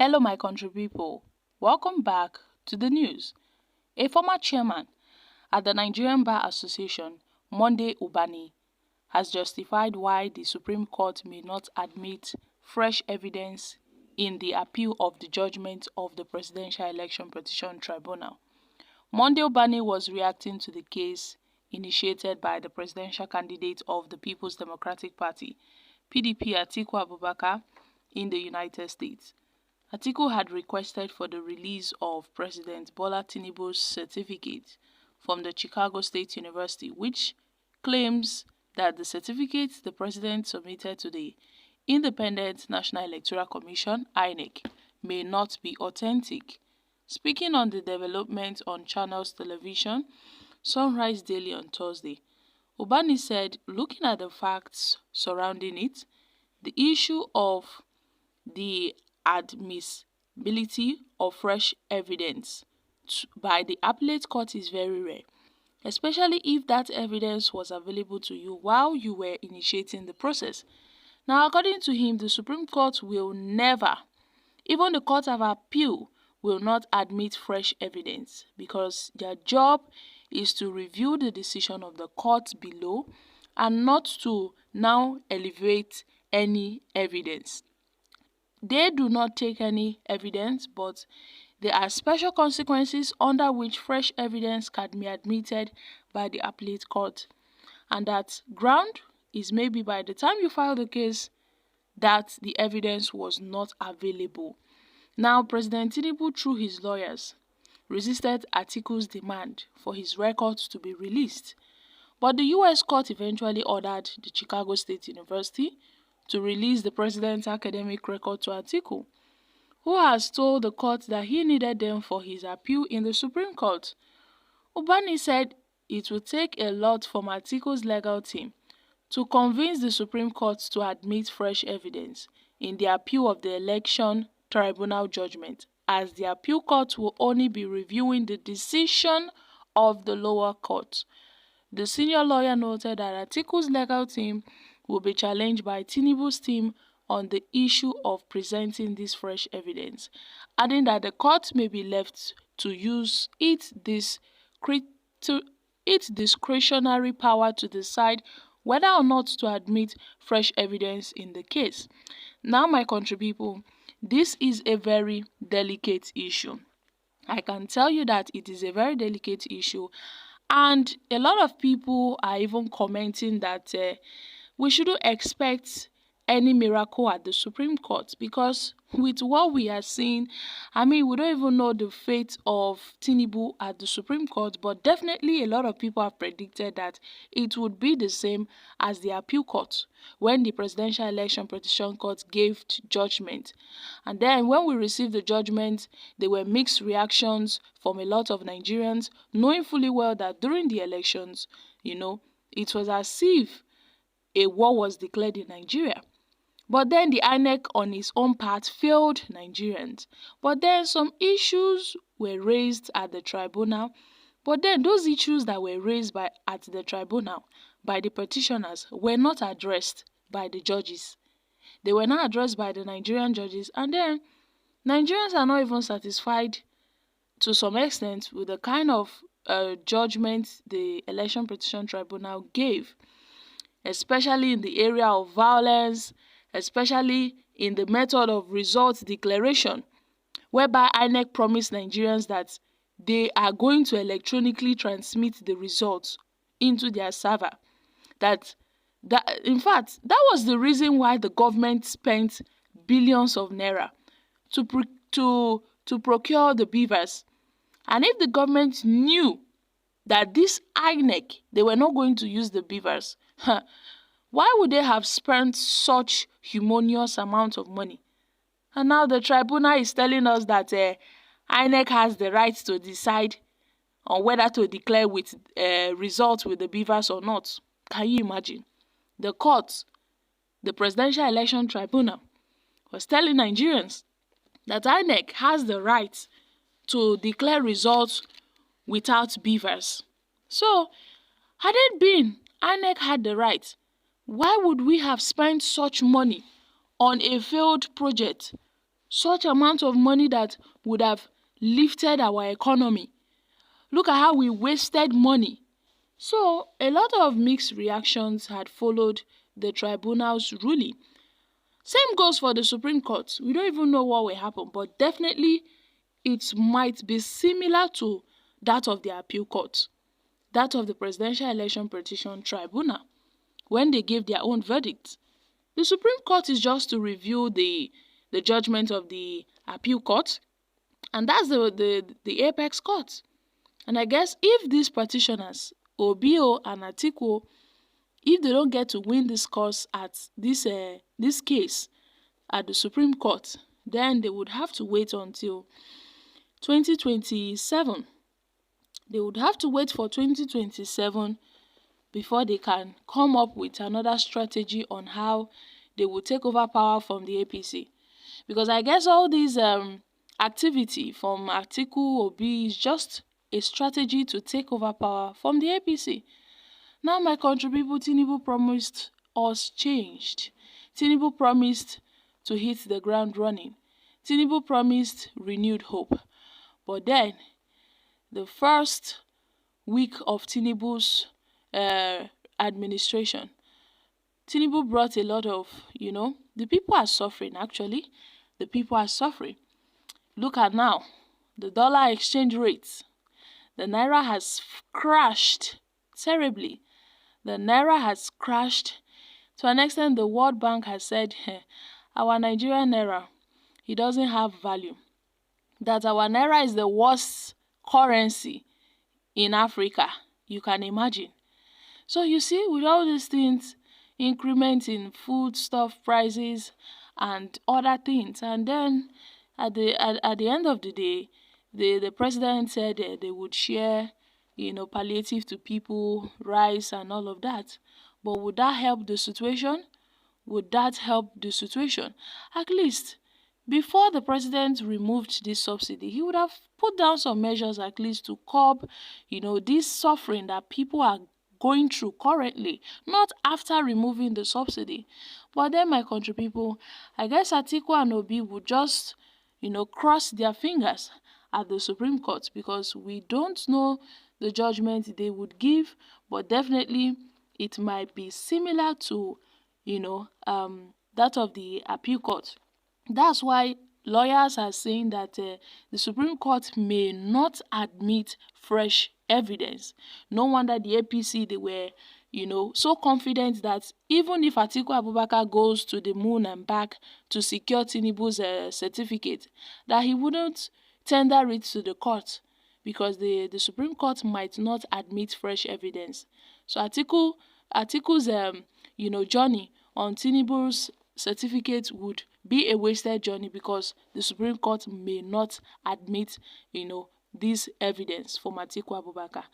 Hello, my country people. Welcome back to the news. A former chairman at the Nigerian Bar Association, Monday Ubani, has justified why the Supreme Court may not admit fresh evidence in the appeal of the judgment of the Presidential Election Petition Tribunal. Monday Ubani was reacting to the case initiated by the presidential candidate of the People's Democratic Party, PDP Atiku Abubakar, in the United States. Atiku had requested for the release of President Bola Tinubu's certificate from the Chicago State University, which claims that the certificate the president submitted to the Independent National Electoral Commission (INEC) may not be authentic. Speaking on the development on Channels Television, Sunrise Daily on Thursday, Ubani said, looking at the facts surrounding it, the issue of the admissibility of fresh evidence by the appellate court is very rare, especially if that evidence was available to you while you were initiating the process. Now, according to him, the Supreme Court will never, even the Court of Appeal, will not admit fresh evidence because their job is to review the decision of the court below and not to now elevate any evidence. They do not take any evidence, but there are special consequences under which fresh evidence can be admitted by the appellate court. And that ground is maybe by the time you file the case that the evidence was not available. Now, President Tinubu, through his lawyers, resisted Atiku's demand for his records to be released. But the U.S. court eventually ordered the Chicago State University to release the president's academic record to Atiku, who has told the court that he needed them for his appeal in the Supreme Court. Ubani said it would take a lot from Atiku's legal team to convince the Supreme Court to admit fresh evidence in the appeal of the election tribunal judgment, as the appeal court will only be reviewing the decision of the lower court. The senior lawyer noted that Atiku's legal team will be challenged by Tinubu's team on the issue of presenting this fresh evidence, adding that the court may be left to use its discretionary power to decide whether or not to admit fresh evidence in the case. Now, my country people, this is a very delicate issue. I can tell you that it is a very delicate issue, and a lot of people are even commenting that we shouldn't expect any miracle at the Supreme Court because with what we are seeing, we don't even know the fate of Tinubu at the Supreme Court, but definitely a lot of people have predicted that it would be the same as the appeal court when the Presidential Election Petition Court gave judgment. And then when we received the judgment, there were mixed reactions from a lot of Nigerians, knowing fully well that during the elections, it was as if a war was declared in Nigeria. But then the INEC on its own part failed Nigerians. But then some issues were raised at the tribunal. But then those issues that were raised at the tribunal by the petitioners were not addressed by the judges. They were not addressed by the Nigerian judges. And then Nigerians are not even satisfied to some extent with the kind of judgment the Election Petition Tribunal gave, especially in the area of violence, especially in the method of results declaration, whereby INEC promised Nigerians that they are going to electronically transmit the results into their server. In fact, that was the reason why the government spent billions of naira to procure the beavers. And if the government knew that this INEC, they were not going to use the beavers, why would they have spent such humongous amount of money? And now the tribunal is telling us that INEC has the right to decide on whether to declare with results with the beavers or not. Can you imagine? The court, the Presidential Election Tribunal, was telling Nigerians that INEC has the right to declare results without beavers. So, had it been INEC had the right, why would we have spent such money on a failed project such amount of money that would have lifted our economy. Look at how we wasted money. So a lot of mixed reactions had followed the tribunal's ruling. Same goes for the Supreme Court. We don't even know what will happen, but definitely it might be similar to that of the appeal court, that of the Presidential Election Petition Tribunal, when they gave their own verdict. The Supreme Court is just to review the judgment of the appeal court, and that's the apex court. And I guess if these petitioners, Obio and Atiku, if they don't get to win this case at this case at the Supreme Court, then they would have to wait until 2027. They would have to wait for 2027 before they can come up with another strategy on how they will take over power from the APC. Because I guess all these activity from Atiku Obi is just a strategy to take over power from the APC. Now, my country people, Tinubu promised us changed. Tinubu promised to hit the ground running. Tinubu promised renewed hope. But then, the first week of Tinubu's administration, Tinubu brought a lot of, the people are suffering actually. The people are suffering. Look at now, the dollar exchange rates. The naira has crashed terribly. The naira has crashed to an extent the World Bank has said, our Nigerian naira, it doesn't have value. That our naira is the worst currency in Africa. You can imagine. So you see, with all these things, increment in food stuff prices and other things, and then at the end of the day, the president said they would share, palliative to people, rice and all of that. But would that help the situation? Would that help the situation? At least before the president removed this subsidy, he would have put down some measures at least to curb, this suffering that people are going through currently, not after removing the subsidy. But then, my country people, I guess Atiku and Obi would just, cross their fingers at the Supreme Court, because we don't know the judgment they would give, but definitely it might be similar to, that of the appeal court. That's why lawyers are saying that the Supreme Court may not admit fresh evidence. No wonder the APC, they were, so confident that even if Atiku Abubakar goes to the moon and back to secure Tinubu's certificate, that he wouldn't tender it to the court, because the Supreme Court might not admit fresh evidence. So Atiku's journey on Tinubu's certificate would be a wasted journey, because the Supreme Court may not admit, this evidence from Atiku Abubakar.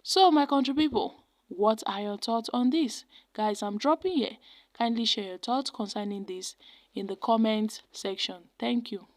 So, my country people, what are your thoughts on this? Guys, I'm dropping here. Kindly share your thoughts concerning this in the comment section. Thank you.